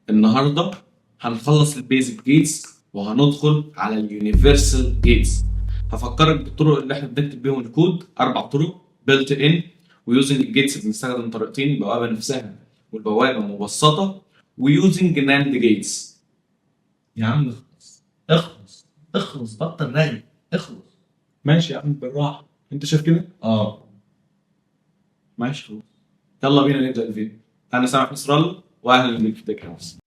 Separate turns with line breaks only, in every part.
النهارده هنخلص البيزك جيتس وهندخل على اليونيفرسال جيتس. هفكرك بالطرق اللي احنا بنكتب بيهم الكود، 4 طرق: بيلت ان، ويوزنج الجيتس بنستخدم طريقتين: البوابه نفسها والبوابه مبسطه، ويوزنج ناند جيتس. يا عم اخلص بطل رغي، اخلص. ماشي يا عم بالراحه، انت شايف كده؟ ماشي خلاص. يلا بينا نبدا الفيديو. انا سامح نصر الله، واهلا بيك في تك هاوس.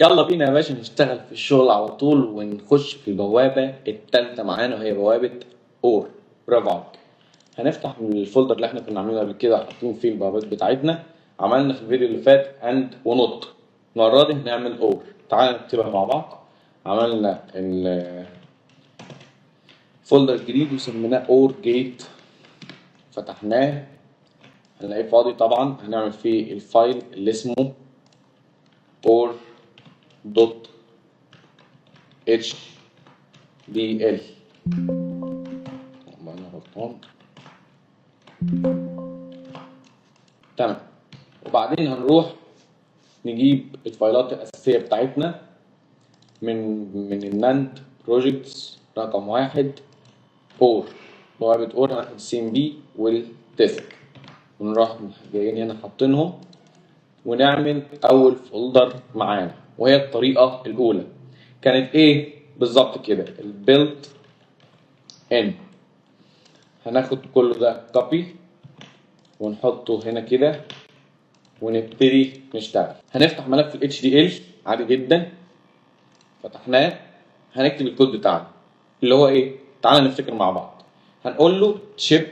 يلا بينا يا باشا نشتغل في الشغل على طول ونخش في البوابة التالتة معانا وهي بوابة اور. برافو عليك. هنفتح من الفولدر اللي احنا كنا عاملينه قبل كده حاطين فيه البوابات بتاعتنا. عملنا في الفيديو اللي فات اند ونوت، المرة دي هنعمل اور. تعالى نكتبها مع بعض. عملنا الفولدر الجديد وسميناه اور جيت، فتحناه هنلاقيه فاضي طبعا. هنعمل فيه الفايل اللي اسمه اور دوت اتش دي ال. انا غلطان. تمام. وبعدين هنروح نجيب الفايلات الأساسية بتاعتنا من الناند بروجكتس رقم 1 اور. بوابة اور هناخد السي ام بي والتسك ونروح جايين هنا حاطينهم ونعمل أول فولدر معانا، وهي الطريقة الأولى كانت إيه بالظبط كده؟ البيلت ان. هناخد كل ده كوبي ونحطه هنا كده ونبتدي نشتغل. هنفتح ملف ال HDL عادي جدا، فتحناه. هنكتب الكود بتاعنا اللي هو ايه؟ تعالى نفتكر مع بعض. هنقول له تشيب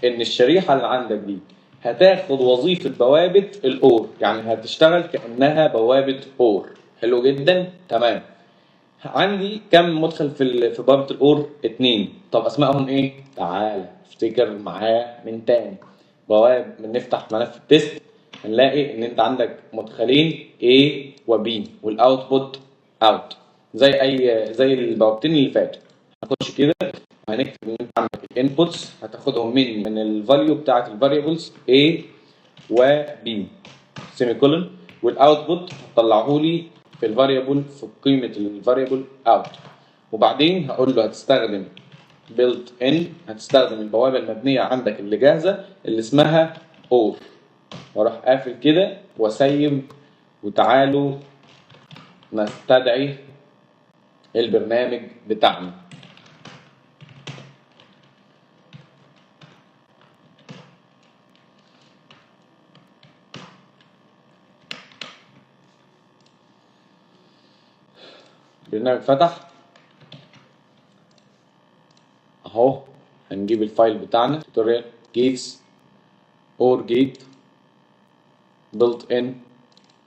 ان الشريحه اللي عندك دي هتاخد وظيفه بوابه الاور، يعني هتشتغل كانها بوابه اور. حلو جدا، تمام. عندي كم مدخل في بوابه الاور؟ 2. طب اسمائهم ايه؟ تعالى افتكر معايا من تاني. بوابه نفتح ملف التست هنلاقي ان انت عندك مدخلين A و B والاوتبوت اوت زي البوابتين اللي فاتوا. هنخش كده وهنكتب ان انت عندك الانبوتس هتاخدهم من الفاليو بتاعت الفاريبلز A و B سيمي كولون، والاوتبوت هتطلعه لي في الفاريبل في قيمه الفاريبل اوت. وبعدين هقول له هتستخدم بيلت ان، هتستخدم البوابه المبنيه عندك اللي جاهزه اللي اسمها اور، واروح قافل كده واسيب. وتعالوا نستدعي البرنامج بتاعنا. البرنامج فتح اهو. هنجيب الفايل بتاعنا توتوريال جيتس اور جيت بيلت ان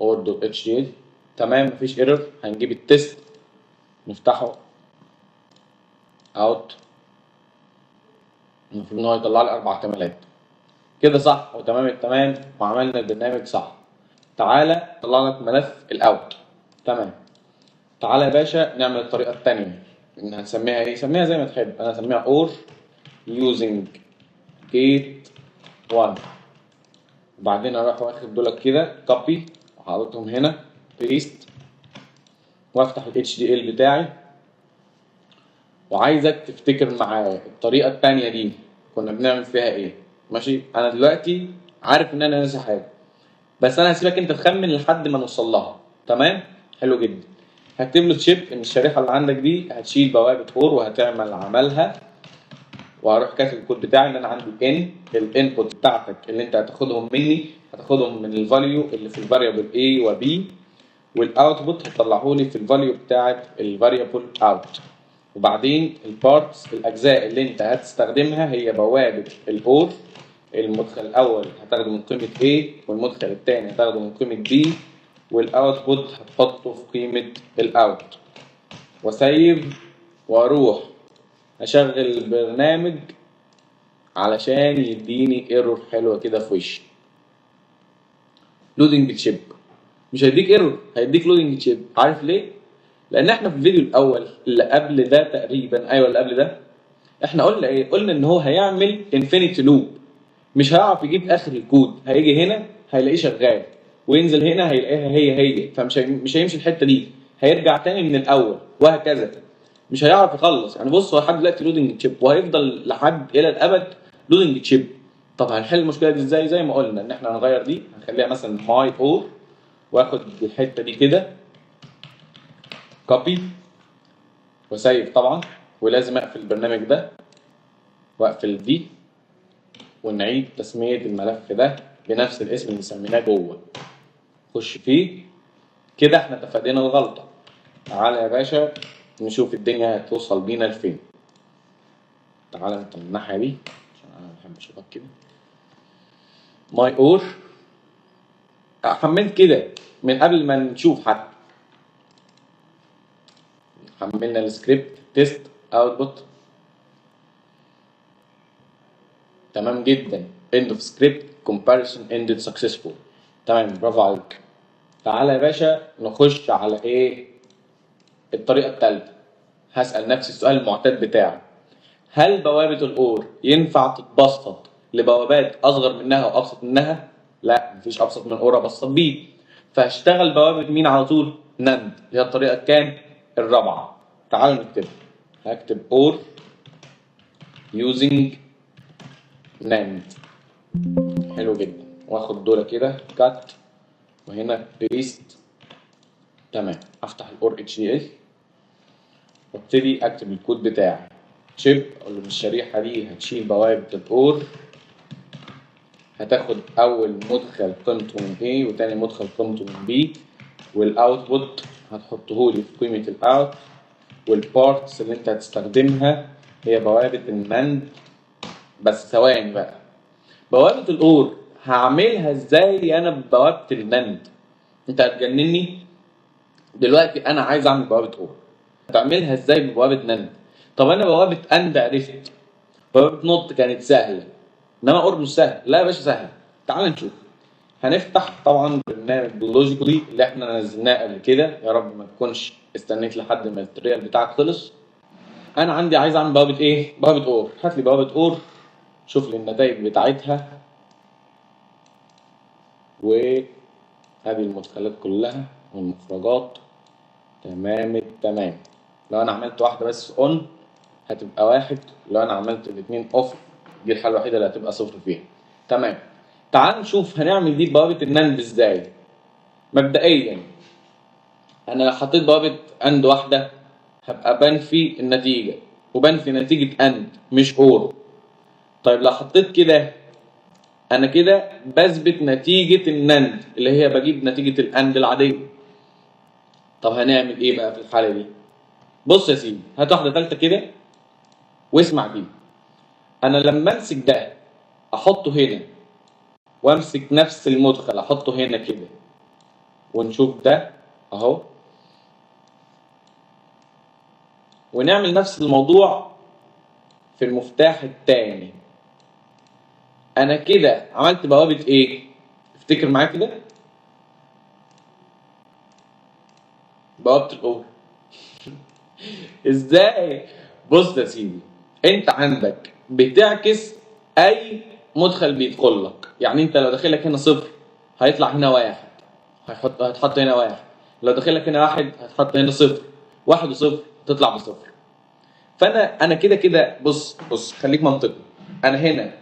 اور دوت اتش دي ال. تمام، مفيش ايرور. هنجيب التست نفتحه اوت، المفروض ان هو يطلع لي 4 كمالات كده، صح وتمام التمام، وعملنا البرنامج صح. تعالى طلع لك ملف الاوت. تمام. تعالى يا باشا نعمل الطريقه الثانيه، ان هنسميها ايه؟ سميها زي ما تحب. انا هسميها اور يوزنج جيت 1. وبعدين اروح واخد دول كده كوبي وحاططهم هنا بيست، وافتح ال HDL بتاعي. وعايزك تفتكر معايا الطريقه الثانيه دي كنا بنعمل فيها ايه. ماشي؟ انا دلوقتي عارف ان انا ناسي حاجه، بس انا هسيبك انت تخمن لحد ما نوصل لها. تمام؟ حلو جدا. هكتب له تشيب ان الشريحه اللي عندك دي هتشيل بوابه اور وهتعمل عملها، وهروح كاتب الكود بتاعي ان انا عندي ان الانبوت بتاعتك اللي انت هتاخدهم مني هتاخدهم من الفاليو اللي في الفاريبل A و B، والاوتبوت هتطلعه لي في الفاليو بتاعت الفاريبل اوت. وبعدين البارتس الاجزاء اللي انت هتستخدمها هي بوابه الاور. المدخل الاول هتاخده من قيمه A، والمدخل الثاني هتاخده من قيمه B، والاوتبوت هتحطه في قيمه الاوت. واسيب واروح اشغل البرنامج علشان يديني ايرور حلوه كده في وشي. لودنج تشيب. مش هيديك ايرور، هيديك لودنج تشيب. عارف ليه؟ لان احنا في الفيديو الاول اللي قبل ده تقريبا، ايوه اللي قبل ده، احنا قلنا ايه؟ قلنا ان هو هيعمل انفينيتي لوب. مش هيعرف يجيب اخر الكود، هيجي هنا هيلاقيه شغال، وينزل هنا هيلاقيها هي فمش مش هيمشي الحته دي، هيرجع تاني من الاول وهكذا. مش هيعرف يخلص. يعني بص هو لحد دلوقتي لودنج تشيب، وهيفضل لحد الى الابد لودنج تشيب. طب هنحل المشكله دي ازاي؟ زي ما قلنا ان احنا هنغير دي، هنخليها مثلا ماي اور، واخد الحته دي كده كوبي وسيف طبعا، ولازم اقفل البرنامج ده واقفل دي، ونعيد تسميه الملف ده بنفس الاسم اللي سميناه جوه، خش فيه كده. احنا تفادينا الغلطه. تعالى يا باشا نشوف الدنيا هتوصل بينا لفين. تعالى انت من الناحيه دي عشان انا بحب اشوفك كده. ماي اور حملت كده من قبل ما نشوف حتى. حملنا السكريبت تيست اوتبوت تمام جدا. end of script comparison ended successful. تمام برافو عليك. تعالى يا باشا نخش على ايه؟ الطريقه الثالثه. هسال نفس السؤال المعتاد بتاعي. هل بوابه الاور ينفع تتبسط لبوابات اصغر منها وابسط منها؟ لا، مفيش ابسط من اور ابسط بيه. فهشتغل بوابه مين على طول؟ ناند، اللي هي الطريقه الكام؟ الرابعه. تعالوا نكتبها. هكتب اور using ناند. حلو جدا. واخد دول كده كات، وهنا بيست. تمام. افتح الاور اتش دي ال وابتدي اكتب الكود بتاعي. شيب اقول له من الشريحه دي هتشيل بوابه الاور، هتاخد اول مدخل قيمته من A وتاني مدخل قيمته من B، والاوتبوت هتحطه لي في قيمه الاوت، والبارتس اللي انت هتستخدمها هي بوابه الناند. بس ثواني بقى، بوابه الاور هعملها ازاي انا ببوابه الناند؟ انت هتجنني دلوقتي. انا عايز اعمل بوابه اور، هتعملها ازاي ببوابه ناند؟ طب انا بوابه اند عرفت، بوابه نوت كانت سهله، انما اور مش سهل. لا يا باشا سهل. تعال نشوف. هنفتح طبعا برنامج لوجيكلي اللي احنا نزلناه قبل كده. يا رب ما تكونش استنيت لحد ما التريال بتاعك خلص. انا عندي عايز اعمل بوابه ايه؟ بوابه اور. هات لي بوابه اور، شوف لي النتائج بتاعتها، وهذه المدخلات كلها والمخرجات تمام التمام. لو انا عملت واحده بس اون هتبقى واحد، لو انا عملت الاثنين اوف دي الحاله الوحيده اللي هتبقى صفر فيها. تمام. تعال نشوف هنعمل دي بوابه الناند ازاي. مبدئيا انا لو حطيت بوابه اند واحده هبقى بنفي النتيجه، وبنفي نتيجه اند مش اور. طيب لو حطيت كده انا كده بثبت نتيجه الناند اللي هي بجيب نتيجه الاند العاديه. طب هنعمل ايه بقى في الحاله دي؟ بص يا سيدي، هات واحده ثالثه كده واسمع دي. انا لما امسك ده احطه هنا، وامسك نفس المدخل احطه هنا كده، ونشوف ده اهو، ونعمل نفس الموضوع في المفتاح الثاني. انا كده عملت بوابه ايه؟ افتكر معايا كده، بوابه الاور. ازاي؟ بص يا سيدي، انت عندك بتعكس اي مدخل بيدخل لك. يعني انت لو داخلك هنا صفر هيطلع هنا واحد، هتحط هنا واحد. لو داخلك هنا واحد هتحط هنا صفر، واحد وصفر تطلع بصفر. فانا كده كده بص خليك منطقي. انا هنا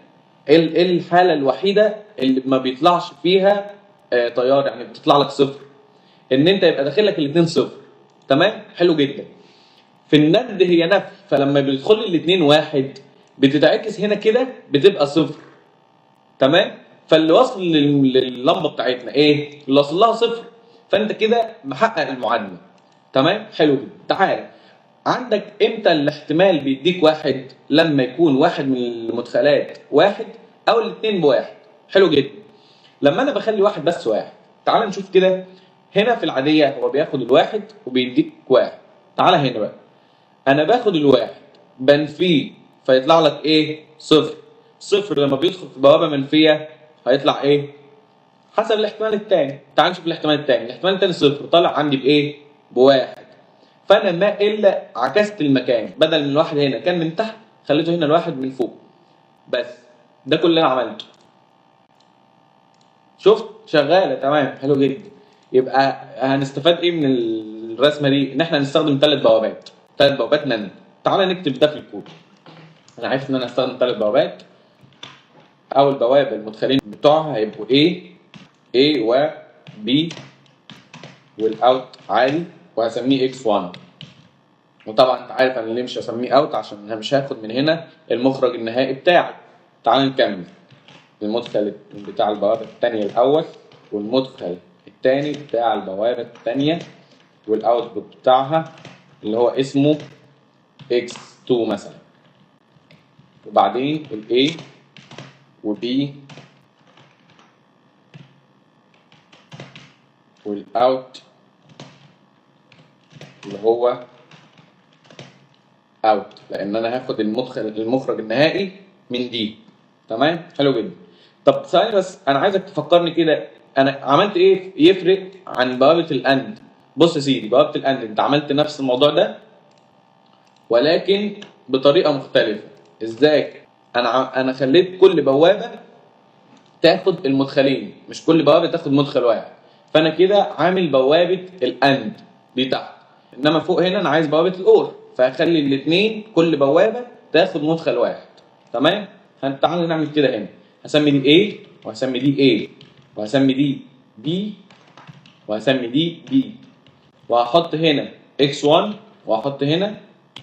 ايه الحاله الوحيده اللي ما بيطلعش فيها تيار، يعني بتطلع لك صفر، ان انت يبقى داخل لك الاثنين صفر. تمام؟ حلو جدا. في الند هي نفي، فلما بيدخل لي الاثنين واحد بتتعكس هنا كده بتبقى صفر. تمام؟ فاللي وصل لللمبه بتاعتنا ايه؟ اللي وصل لها صفر. فانت كده محقق المعادله. تمام؟ حلو جدا. تعال، عندك امتى الاحتمال بيديك واحد؟ لما يكون واحد من المدخلات واحد او الاثنين بواحد. حلو جدا. لما انا بخلي واحد بس واحد، تعال نشوف كده. هنا في العاديه هو بياخد الواحد وبيديك واحد. تعال هنا بقى، انا باخد الواحد بنفيه فيطلع لك ايه؟ صفر. صفر لما بيدخل في بوابه منفيه هيطلع ايه؟ حسب الاحتمال الثاني. تعال نشوف الاحتمال الثاني. الاحتمال الثاني صفر، طلع عندي بايه؟ بواحد. فانا ما الا عكست المكان، بدل من الواحد هنا كان من تحت خليته هنا الواحد من فوق. بس ده كل اللي انا عملته. شفت شغاله تمام، حلو جدا. يبقى هنستفاد ايه من الرسمه دي؟ ان احنا هنستخدم 3 بوابات، 3 بوابات ناند. تعالى نكتب ده في الكود. انا عارف ان انا هستخدم 3 بوابات. اول بوابه المدخلين بتوعها هيبقوا A و B والاوت عادي، وهسميه x1. وطبعا انت عارف انا ليه مش هسميه اوت، عشان انا مش هاخد من هنا المخرج النهائي بتاعي. تعال نكمل. المدخل بتاع البوابه الثانيه الاول، والمدخل الثاني بتاع البوابه الثانيه، والاوتبوت بتاعها اللي هو اسمه x2 مثلا. وبعدين ال A و B والاوت اللي هو اوت، لان انا هاخد المخرج النهائي من دي. تمام، حلو جدا. طب ثاني بس، انا عايزك تفكرني كده، انا عملت ايه يفرق عن بوابه الاند؟ بص يا سيدي، بوابه الاند انت عملت نفس الموضوع ده ولكن بطريقه مختلفه. ازاي؟ انا خليت كل بوابه تاخد المدخلين، مش كل بوابه تاخد مدخل واحد. فانا كده عامل بوابه الاند دي تحت، انما فوق هنا انا عايز بوابه الاور، فهخلي الاثنين كل بوابه تاخد مدخل واحد. تمام. تعالى نعمل كده هنا. هسمي دي A وهسمي دي A وهسمي دي B وهسمي دي B، وهحط هنا x1 وهحط هنا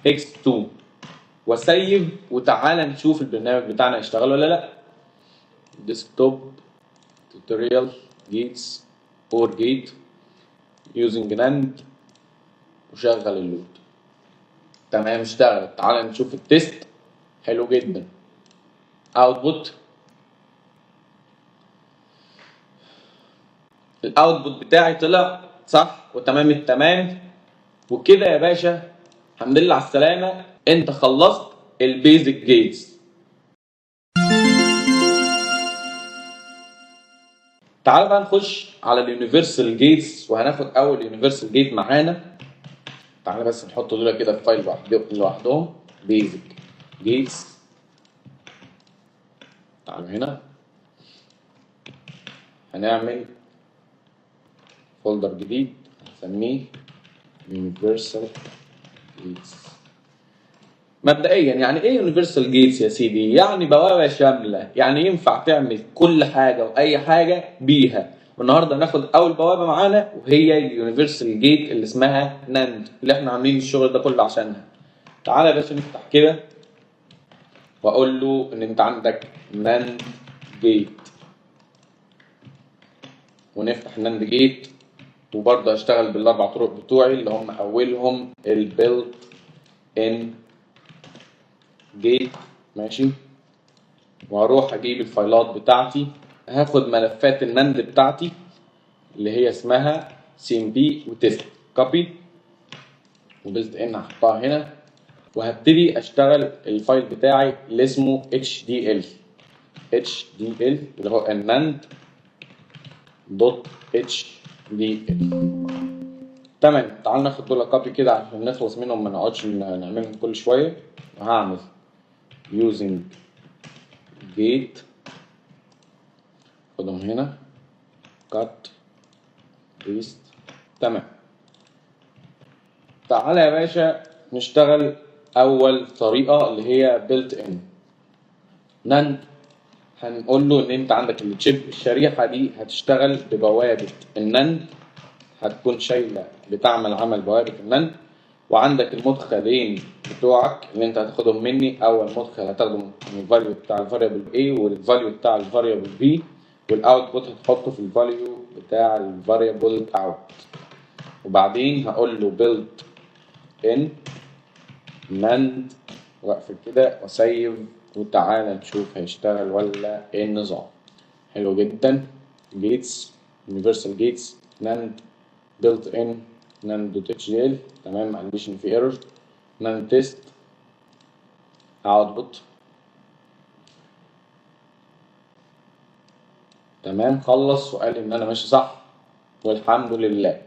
x2 وسيب. وتعالى نشوف البرنامج بتاعنا يشتغل ولا لا. ديسكتوب توتوريال جيتس اور جيت يوزنج ناند وشغل اللود. تمام اشتغلت. تعالى نشوف التيست. حلو جدا. اوتبوت، الاوتبوت بتاعي طلع صح وتمام التمام. وكده يا باشا الحمد لله على السلامه، انت خلصت البيزك جيتس. تعال بقى نخش على اليونيفرسال جيتس، وهناخد اول يونيفرسال جيت معانا. تعال بس نحط دول كده في فايل لوحدهم، بيزك جيتس. تعالوا هنا هنعمل فولدر جديد هنسميه يونيفرسال جيتس. مبدئيا يعني ايه يونيفرسال جيتس يا سيدي؟ يعني بوابه شامله، يعني ينفع تعمل كل حاجه واي حاجه بيها. والنهارده هناخد اول بوابه معانا وهي اليونيفرسال جيت اللي اسمها ناند، اللي احنا عاملين الشغل ده كله عشانها. تعالى يا باشا نفتح كده واقول له ان انت عندك ناند جيت، ونفتح ناند جيت. وبرضه هشتغل بالاربع طرق بتوعي اللي هم اولهم البيلت ان جيت. ماشي. وهروح اجيب الفايلات بتاعتي، هاخد ملفات الناند بتاعتي اللي هي اسمها cmp وتست، كوبي وبيلت ان هحطها هنا، وهبتدي اشتغل الفايل بتاعي اللي اسمه hdl اللي هو nand.hdl. تمام. تعال ناخد دول كوبي كده عشان نخلص منهم، ما نقعدش نعملهم كل شويه. وهعمل using gate، خدهم هنا cut paste. تمام. تعالى يا باشا نشتغل اول طريقه اللي هي built in ناند. هنقول له ان انت عندك الشيب، الشريحه دي هتشتغل ببوابه الناند، هتكون شايله بتعمل عمل بوابه الناند. وعندك المدخلين بتوعك اللي انت هتاخدهم مني. اول مدخل هتاخده من الفاليو بتاع الفاريبل A والفاليو بتاع الفاريبل B، والاوتبوت هتحطه في الفاليو بتاع الفاريبل اوت. وبعدين هقول له built in ناند واقفل كده وسيف. وتعالى نشوف هيشتغل ولا ايه النظام. حلو جدا. جيتس يونيفرسال جيتس ناند built in nand.hdl. تمام، ما عنديش ان في ايرور. ناند تيست اوتبوت. تمام، خلص وقال ان انا ماشي صح والحمد لله.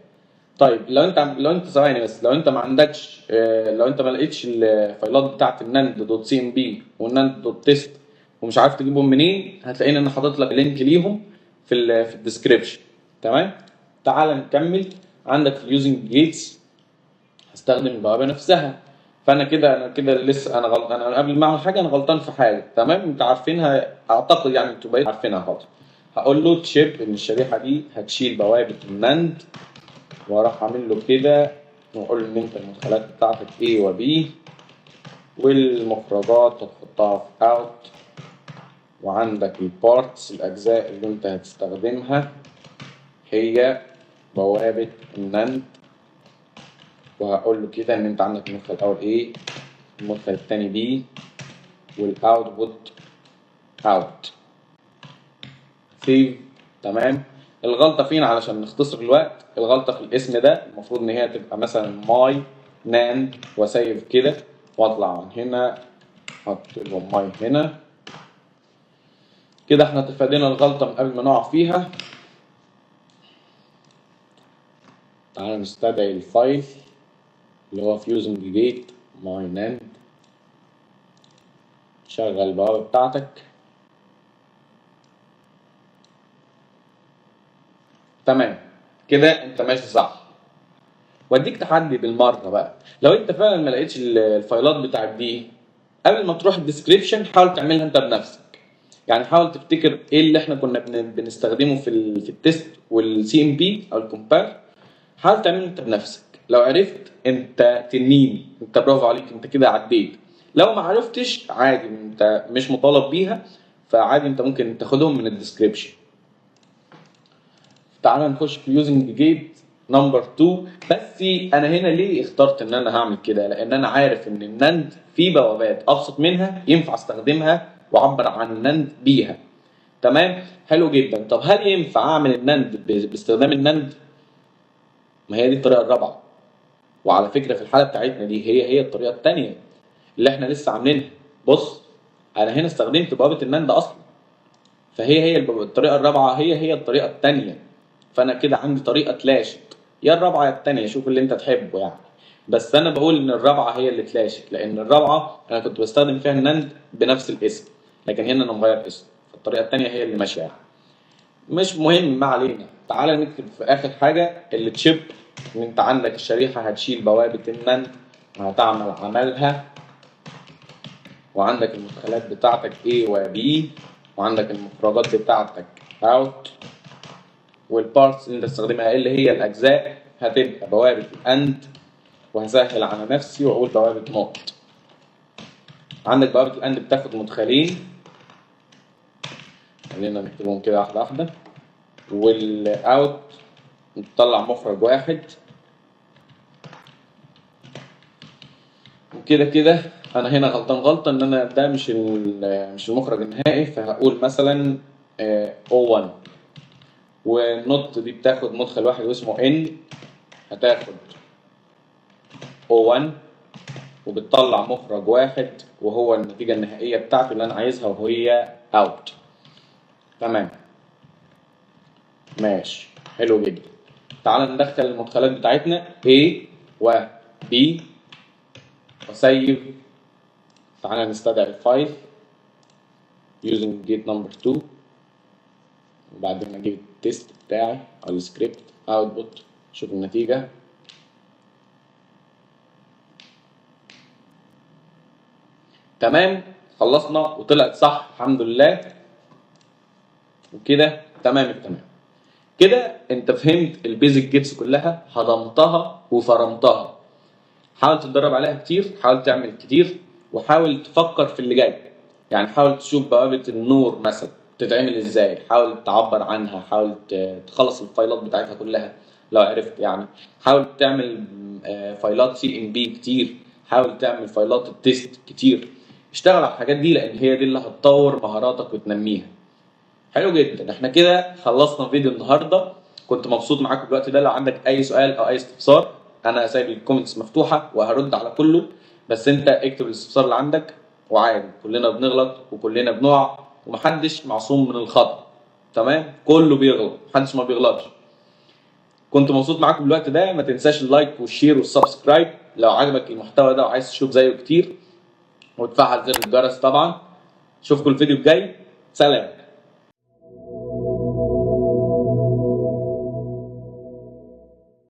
طيب لو انت ثواني بس، لو انت ما عندكش لو انت ما لقيتش الفايلات بتاعت الناند.cmp والناند.test ومش عارف تجيبهم منين، هتلاقيني انا حاطط لك لينك ليهم في الديسكريبشن. تمام. تعال نكمل. عندك في اليوزنج جيتس هستخدم البوابه نفسها. فانا كده لسه انا قبل ما اعمل حاجه انا غلطان في حاجه. تمام. انتوا عارفينها اعتقد، يعني انتوا بقيتوا عارفينها خلاص. هقول له تشيب ان الشريحه دي هتشيل بوابه الناند، واروح اعمل له كده واقول له ان انت المدخلات بتاعتك A و B، والمخرجات هتحطها في اوت، وعندك البارتس الاجزاء اللي انت هتستخدمها هي بوابه الناند، وهقول له كده ان انت عندك المدخل الاول A، المدخل الثاني B، والاوتبوت اوت. سيف. تمام. الغلطه فين علشان نختصر الوقت؟ الغلطه في الاسم ده، المفروض ان هي تبقى مثلا ماي ناند وسيف كده، واطلع من هنا احط له ماي هنا كده. احنا تفادينا الغلطه من قبل ما نقع فيها. تعال نستدعي الفايل اللي هو فيوزنج جيت ماي ناند، شغل البوابه بتاعتك. تمام كده انت ماشي صح. واديك تحدي بالمره بقى، لو انت فعلا ما لقيتش الفايلات بتاعت دي قبل ما تروح الديسكريبشن، حاول تعملها انت بنفسك. يعني حاول تفتكر ايه اللي احنا كنا بنستخدمه في التست والسي ام بي او الكومبار، حاول تعمله انت بنفسك. لو عرفت انت تنين، انت برافو عليك، انت كده عديت. لو ما عرفتش عادي، انت مش مطالب بيها، فعادي انت ممكن تاخدهم من الديسكريبشن. تعال نخش في يوزنج جيت نمبر 2. بس انا هنا ليه اخترت ان انا هعمل كده؟ لان انا عارف ان الناند في بوابات ابسط منها ينفع استخدمها واعبر عن الناند بيها. تمام. حلو جدا. طب هل ينفع اعمل الناند باستخدام الناند؟ ما هي دي الطريقه الرابعه. وعلى فكره في الحاله بتاعتنا دي هي الطريقه الثانيه اللي احنا لسه عاملينها. بص انا هنا استخدمت بوابه الناند اصلا، فهي الطريقه الرابعه هي الطريقه الثانيه. فانا كده عندي طريقه اتلاشت، يا الرابعه يا الثانيه، شوف اللي انت تحبه يعني. بس انا بقول ان الرابعه هي اللي اتلاشت، لان الرابعه انا كنت بستخدم فيها الناند بنفس الاسم، لكن هنا انا مغير اسم، فالطريقه الثانيه هي اللي ماشيه يعني. مش مهم، ما علينا. تعالى نكتب في اخر حاجه اللي تشيب ان انت عندك الشريحه هتشيل بوابه الناند وهتعمل عملها، وعندك المدخلات بتاعتك A و B، وعندك المخرجات بتاعتك out، والبارتس اللي انت تستخدمها اللي هي الاجزاء هتبقى بوابه الاند. وهسهل على نفسي واقول بوابه نوت. عندك بوابه الاند بتاخد مدخلين، خلينا نكتبهم كده واحده واحده. والاوت نطلع مخرج واحد. وكده كده انا هنا غلطان غلطه ان انا ده مش المخرج النهائي، فهقول مثلا O1. والنوت دي بتاخد مدخل واحد واسمه N، هتاخد O1 وبتطلع مخرج واحد وهو النتيجة النهائية بتاعته اللي أنا عايزها وهي out. تمام ماشي حلو جدا. تعال ندخل المدخلات بتاعتنا A و B وسيف. تعال نستدعي الفايل using gate number 2، وبعدين اجيب التست بتاعي او السكريبت اوتبوت، شوف النتيجة. تمام خلصنا وطلعت صح الحمد لله. وكده تمام التمام. كده انت فهمت البيزك جيتس كلها، هضمتها وفرمتها. حاول تتدرب عليها كتير، حاول تعمل كتير، وحاول تفكر في اللي جاي. يعني حاول تشوف بوابة النور مثلا تتعمل ازاي، حاول تعبر عنها، حاول تخلص الفايلات بتاعتها كلها لو عرفت يعني. حاول تعمل فايلات CMP كتير، حاول تعمل فايلات التست كتير. اشتغل على الحاجات دي لان هي دي اللي هتطور مهاراتك وتنميها. حلو جدا. احنا كده خلصنا فيديو النهارده. كنت مبسوط معاكم في الوقت ده. لو عندك اي سؤال او اي استفسار انا سايب الكومنتس مفتوحه وهرد على كله، بس انت اكتب الاستفسار اللي عندك. وعادي كلنا بنغلط وكلنا بنقع ومحدش معصوم من الخطأ. تمام كله بيغلط، محدش ما بيغلطش. كنت مبسوط معاكم بالوقت ده. ما تنساش اللايك والشير والسبسكرايب لو عجبك المحتوى ده وعايز تشوف زيه كتير، وتفعل زر الجرس طبعا. اشوفكم الفيديو الجاي. سلام.